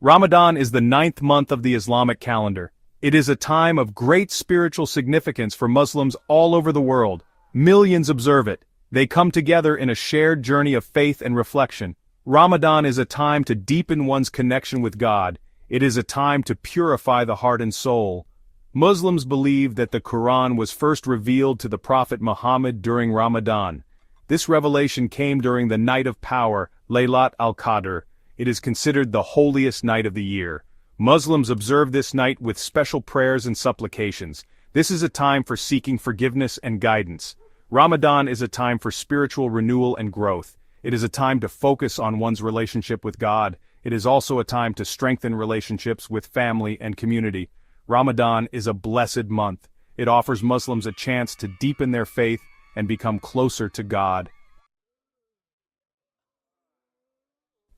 Ramadan is the ninth month of the Islamic calendar. It is a time of great spiritual significance for Muslims all over the world. Millions observe it. They come together in a shared journey of faith and reflection. Ramadan is a time to deepen one's connection with God. It is a time to purify the heart and soul. Muslims believe that the Quran was first revealed to the Prophet Muhammad during Ramadan. This revelation came during the Night of Power, Laylat al-Qadr. It is considered the holiest night of the year. Muslims observe this night with special prayers and supplications. This is a time for seeking forgiveness and guidance. Ramadan is a time for spiritual renewal and growth. It is a time to focus on one's relationship with God. It is also a time to strengthen relationships with family and community. Ramadan is a blessed month. It offers Muslims a chance to deepen their faith and become closer to God.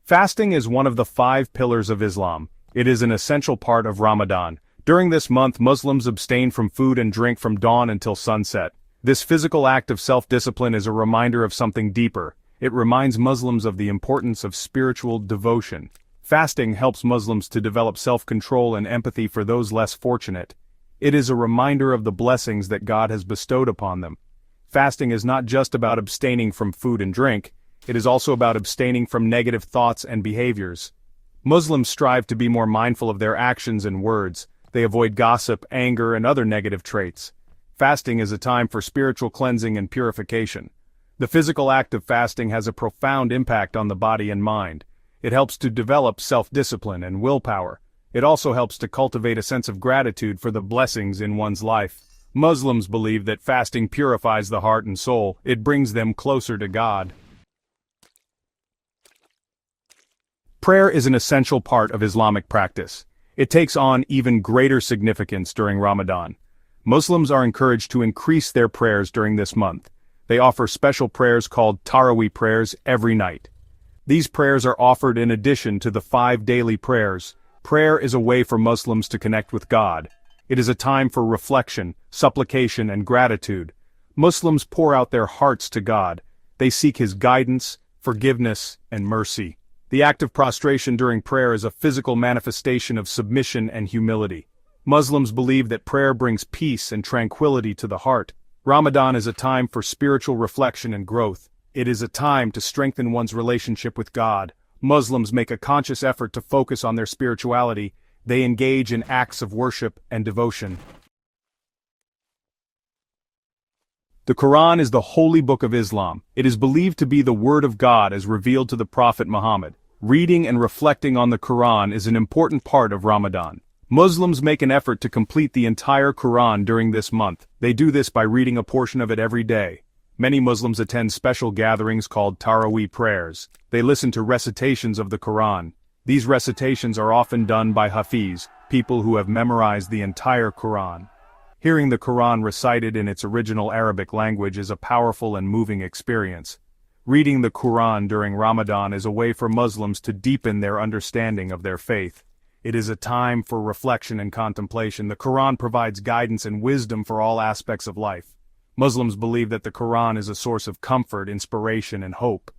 Fasting is one of the 5 pillars of Islam. It is an essential part of Ramadan. During this month, Muslims abstain from food and drink from dawn until sunset. This physical act of self-discipline is a reminder of something deeper. It reminds Muslims of the importance of spiritual devotion. Fasting helps Muslims to develop self-control and empathy for those less fortunate. It is a reminder of the blessings that God has bestowed upon them. Fasting is not just about abstaining from food and drink. It is also about abstaining from negative thoughts and behaviors. Muslims strive to be more mindful of their actions and words. They avoid gossip, anger, and other negative traits. Fasting is a time for spiritual cleansing and purification. The physical act of fasting has a profound impact on the body and mind. It helps to develop self-discipline and willpower. It also helps to cultivate a sense of gratitude for the blessings in one's life. Muslims believe that fasting purifies the heart and soul. It brings them closer to God. Prayer is an essential part of Islamic practice. It takes on even greater significance during Ramadan. Muslims are encouraged to increase their prayers during this month. They offer special prayers called Tarawih prayers every night. These prayers are offered in addition to the 5 daily prayers. Prayer is a way for Muslims to connect with God. It is a time for reflection, supplication, and gratitude. Muslims pour out their hearts to God. They seek His guidance, forgiveness, and mercy. The act of prostration during prayer is a physical manifestation of submission and humility. Muslims believe that prayer brings peace and tranquility to the heart. Ramadan is a time for spiritual reflection and growth. It is a time to strengthen one's relationship with God. Muslims make a conscious effort to focus on their spirituality. They engage in acts of worship and devotion. The Quran is the holy book of Islam. It is believed to be the word of God as revealed to the Prophet Muhammad. Reading and reflecting on the Quran is an important part of Ramadan. Muslims make an effort to complete the entire Quran during this month. They do this by reading a portion of it every day. Many Muslims attend special gatherings called Tarawih prayers. They listen to recitations of the Quran. These recitations are often done by Hafiz, people who have memorized the entire Quran. Hearing the Quran recited in its original Arabic language is a powerful and moving experience. Reading the Quran during Ramadan is a way for Muslims to deepen their understanding of their faith. It is a time for reflection and contemplation. The Quran provides guidance and wisdom for all aspects of life. Muslims believe that the Quran is a source of comfort, inspiration, and hope.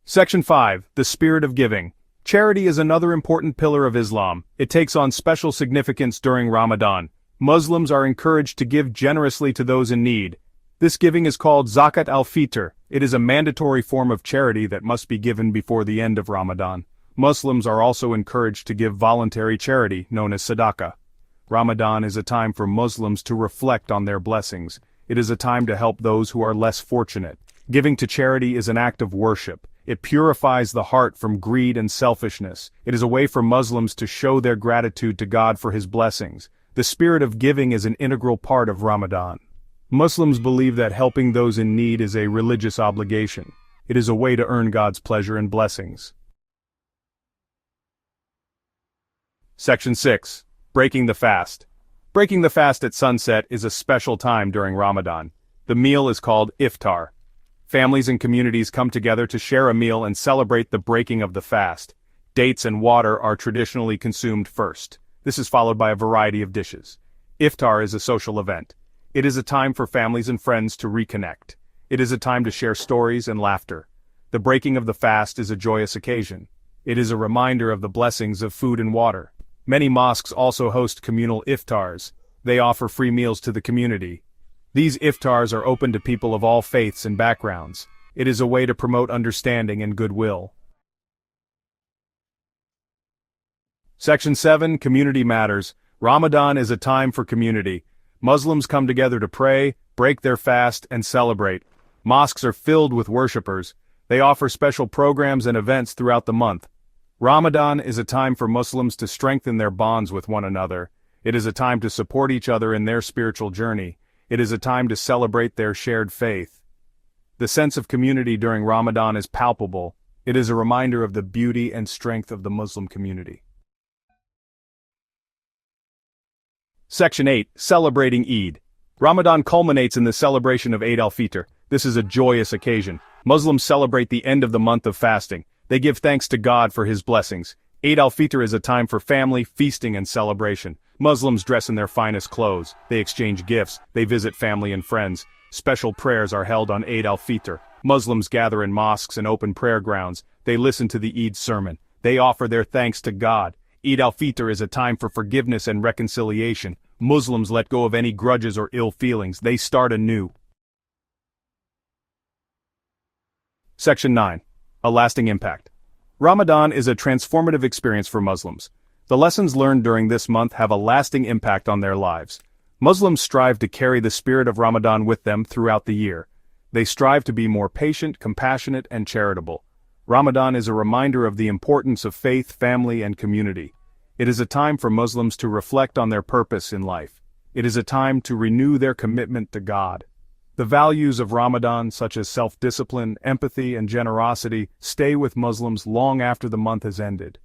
Section 5. The Spirit of Giving. Charity is another important pillar of Islam. It takes on special significance during Ramadan. Muslims are encouraged to give generously to those in need. This giving is called Zakat al-Fitr. It is a mandatory form of charity that must be given before the end of Ramadan. Muslims are also encouraged to give voluntary charity, known as sadaqah. Ramadan is a time for Muslims to reflect on their blessings. It is a time to help those who are less fortunate. Giving to charity is an act of worship. It purifies the heart from greed and selfishness. It is a way for Muslims to show their gratitude to God for His blessings. The spirit of giving is an integral part of Ramadan. Muslims believe that helping those in need is a religious obligation. It is a way to earn God's pleasure and blessings. Section 6. Breaking the Fast. Breaking the fast at sunset is a special time during Ramadan. The meal is called iftar. Families and communities come together to share a meal and celebrate the breaking of the fast. Dates and water are traditionally consumed first. This is followed by a variety of dishes. Iftar is a social event. It is a time for families and friends to reconnect. It is a time to share stories and laughter. The breaking of the fast is a joyous occasion. It is a reminder of the blessings of food and water. Many mosques also host communal iftars. They offer free meals to the community. These iftars are open to people of all faiths and backgrounds. It is a way to promote understanding and goodwill. Section 7, Community Matters. Ramadan is a time for community. Muslims come together to pray, break their fast, and celebrate. Mosques are filled with worshippers. They offer special programs and events throughout the month. Ramadan is a time for Muslims to strengthen their bonds with one another. It is a time to support each other in their spiritual journey. It is a time to celebrate their shared faith. The sense of community during Ramadan is palpable. It is a reminder of the beauty and strength of the Muslim community. Section 8, Celebrating Eid. Ramadan culminates in the celebration of Eid al-Fitr. This is a joyous occasion. Muslims celebrate the end of the month of fasting. They give thanks to God for His blessings. Eid al-Fitr is a time for family, feasting and celebration. Muslims dress in their finest clothes. They exchange gifts. They visit family and friends. Special prayers are held on Eid al-Fitr. Muslims gather in mosques and open prayer grounds. They listen to the Eid sermon. They offer their thanks to God. Eid al-Fitr is a time for forgiveness and reconciliation. Muslims let go of any grudges or ill feelings. They start anew. Section 9. A lasting impact. Ramadan is a transformative experience for Muslims. The lessons learned during this month have a lasting impact on their lives. Muslims strive to carry the spirit of Ramadan with them throughout the year. They strive to be more patient, compassionate, and charitable. Ramadan is a reminder of the importance of faith, family, and community. It is a time for Muslims to reflect on their purpose in life. It is a time to renew their commitment to God. The values of Ramadan, such as self-discipline, empathy, and generosity, stay with Muslims long after the month has ended.